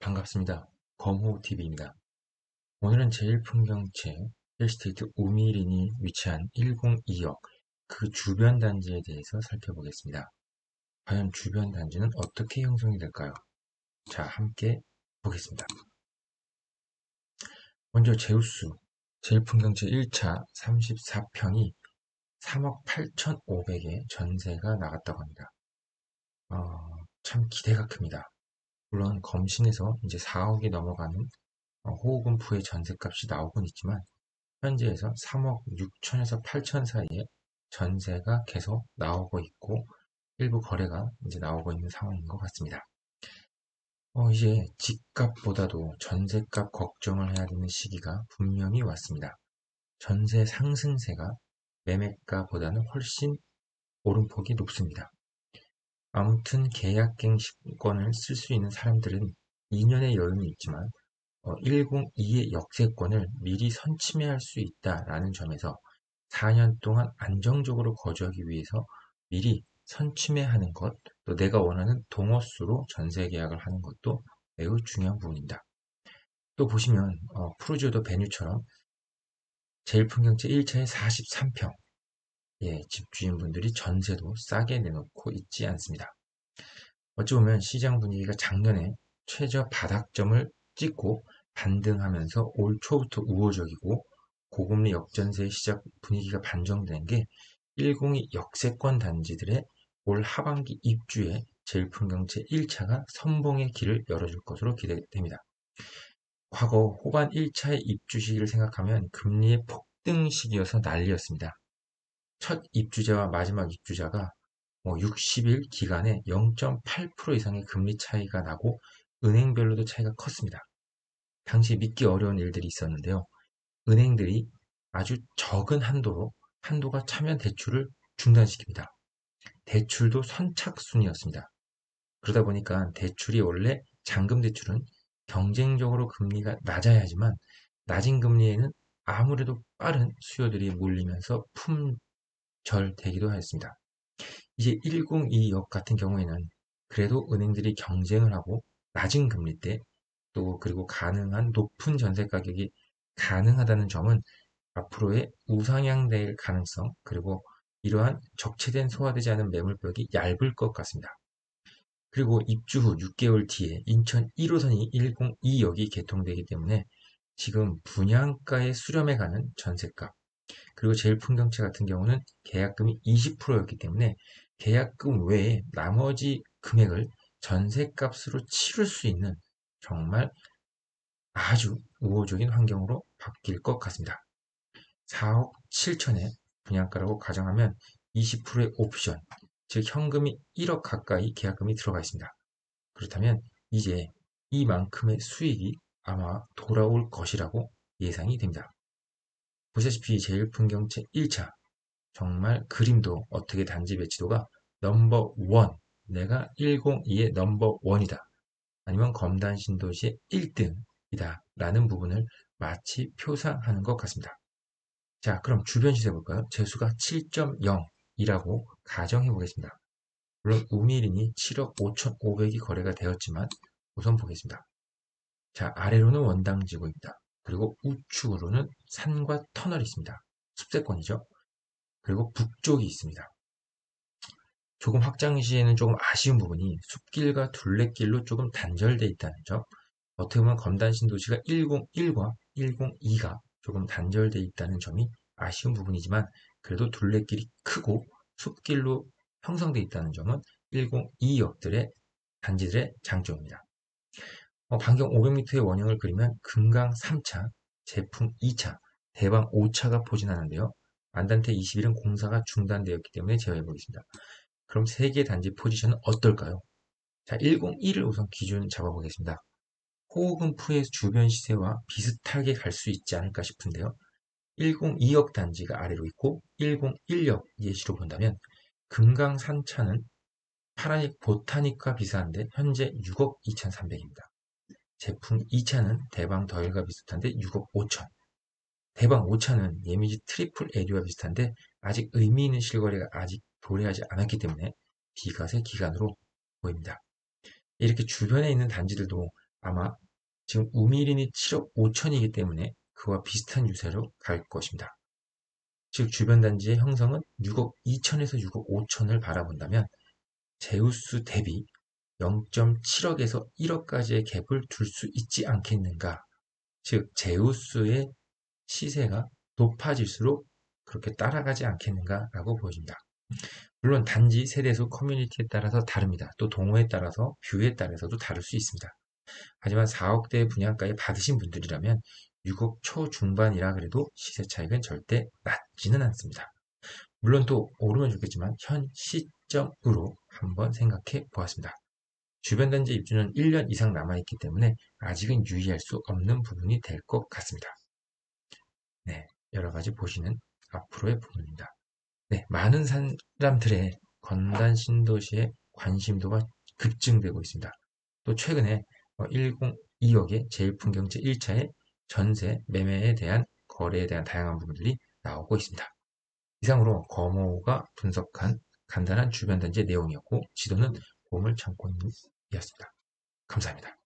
반갑습니다. 검호TV입니다. 오늘은 제1풍경채 힐스테이트 우미린이 위치한 102역 그 주변 단지에 대해서 살펴보겠습니다. 과연 주변 단지는 어떻게 형성이 될까요? 자, 함께 보겠습니다. 먼저 제우스 제1풍경채 1차 34평이 3억 8,500에 전세가 나갔다고 합니다. 참 기대가 큽니다. 물론 검신에서 이제 4억이 넘어가는 호흡은부의 전세값이 나오곤 있지만 현지에서 3억 6천에서 8천 사이에 전세가 계속 나오고 있고 일부 거래가 이제 나오고 있는 상황인 것 같습니다. 이제 집값보다도 전세값 걱정을 해야 되는 시기가 분명히 왔습니다. 전세 상승세가 매매가보다는 훨씬 오름폭이 높습니다. 아무튼 계약갱신권을 쓸 수 있는 사람들은 2년의 여유는 있지만 102의 역세권을 미리 선취매할 수 있다라는 점에서 4년 동안 안정적으로 거주하기 위해서 미리 선취매하는 것, 또 내가 원하는 동호수로 전세 계약을 하는 것도 매우 중요한 부분입니다. 또 보시면 푸르지오도 베뉴처럼 제1풍경채 1차에 43평, 집주인분들이 전세도 싸게 내놓고 있지 않습니다. 어찌 보면 시장 분위기가 작년에 최저 바닥점을 찍고 반등하면서 올 초부터 우호적이고 고금리 역전세의 시작 분위기가 반영된 게 102 역세권 단지들의 올 하반기 입주에 제1풍경채 1차가 선봉의 길을 열어줄 것으로 기대됩니다. 과거 호반 1차의 입주 시기를 생각하면 금리의 폭등 시기여서 난리였습니다. 첫 입주자와 마지막 입주자가 60일 기간에 0.8% 이상의 금리 차이가 나고 은행별로도 차이가 컸습니다. 당시 믿기 어려운 일들이 있었는데요. 은행들이 아주 적은 한도가 차면 대출을 중단시킵니다. 대출도 선착순이었습니다. 그러다 보니까 대출이 원래 잔금 대출은 경쟁적으로 금리가 낮아야 하지만 낮은 금리에는 아무래도 빠른 수요들이 몰리면서 품절되기도 하였습니다. 이제 102역 같은 경우에는 그래도 은행들이 경쟁을 하고 낮은 금리 때 또 그리고 가능한 높은 전세 가격이 가능하다는 점은 앞으로의 우상향될 가능성 그리고 이러한 적체된 소화되지 않은 매물벽이 얇을 것 같습니다. 그리고 입주 후 6개월 뒤에 인천 1호선이 102역이 개통되기 때문에 지금 분양가에 수렴해 가는 전세값 그리고 제1풍경채 같은 경우는 계약금이 20%였기 때문에 계약금 외에 나머지 금액을 전세값으로 치를 수 있는 정말 아주 우호적인 환경으로 바뀔 것 같습니다. 4억 7천에 분양가라고 가정하면 20%의 옵션, 즉 현금이 1억 가까이 계약금이 들어가 있습니다. 그렇다면 이제 이만큼의 수익이 아마 돌아올 것이라고 예상이 됩니다. 보시다시피 제1풍경채 1차 정말 그림도 어떻게 단지 배치도가 넘버 원 내가 102의 넘버 원이다 아니면 검단 신도시의 1등이다 라는 부분을 마치 표상하는 것 같습니다. 자, 그럼 주변 시세 볼까요? 재수가 7.0이라고 가정해 보겠습니다. 물론 우미린이 7억 5,500이 거래가 되었지만 우선 보겠습니다. 자, 아래로는 원당지구입니다. 그리고 우측으로는 산과 터널이 있습니다. 숲세권이죠. 그리고 북쪽이 있습니다. 조금 확장 시에는 조금 아쉬운 부분이 숲길과 둘레길로 조금 단절되어 있다는 점. 어떻게 보면 검단신도시가 101과 102가 조금 단절되어 있다는 점이 아쉬운 부분이지만 그래도 둘레길이 크고 숲길로 형성되어 있다는 점은 102역들의 단지들의 장점입니다. 반경 500m의 원형을 그리면 금강 3차, 제풍 2차, 대방 5차가 포진하는데요. 안단테 21은 공사가 중단되었기 때문에 제외해 보겠습니다. 그럼 3개 단지 포지션은 어떨까요? 자, 101을 우선 기준 잡아보겠습니다. 호흡은프의 주변 시세와 비슷하게 갈 수 있지 않을까 싶은데요. 102역 단지가 아래로 있고 101역 예시로 본다면 금강 3차는 파라닉 보타닉과 비슷한데 현재 6억 2,300입니다. 제품 2차는 대방 더일과 비슷한데 6억 5천. 대방 5차는 예미지 트리플 에듀와 비슷한데 아직 의미 있는 실거래가 아직 도래하지 않았기 때문에 비과세 기간으로 보입니다. 이렇게 주변에 있는 단지들도 아마 지금 우미린이 7억 5천이기 때문에 그와 비슷한 유세로 갈 것입니다. 즉 주변 단지의 형성은 6억 2천에서 6억 5천을 바라본다면 제우스 대비 0.7억에서 1억까지의 갭을 둘 수 있지 않겠는가. 즉 제우스의 시세가 높아질수록 그렇게 따라가지 않겠는가라고 보여집니다. 물론 단지 세대수 커뮤니티에 따라서 다릅니다. 또 동호에 따라서 뷰에 따라서도 다를 수 있습니다. 하지만 4억대 분양가에 받으신 분들이라면 6억 초중반이라 그래도 시세 차익은 절대 낮지는 않습니다. 물론 또 오르면 좋겠지만 현 시점으로 한번 생각해 보았습니다. 주변 단지 입주는 1년 이상 남아있기 때문에 아직은 유의할 수 없는 부분이 될 것 같습니다. 네, 여러 가지 보시는 앞으로의 부분입니다. 네, 많은 사람들의 건단 신도시의 관심도가 급증되고 있습니다. 또 최근에 102억의 제일풍경채 1차의 전세 매매에 대한 거래에 대한 다양한 부분들이 나오고 있습니다. 이상으로 거모가 분석한 간단한 주변 단지의 내용이었고 지도는 보물창고이었습니다. 감사합니다.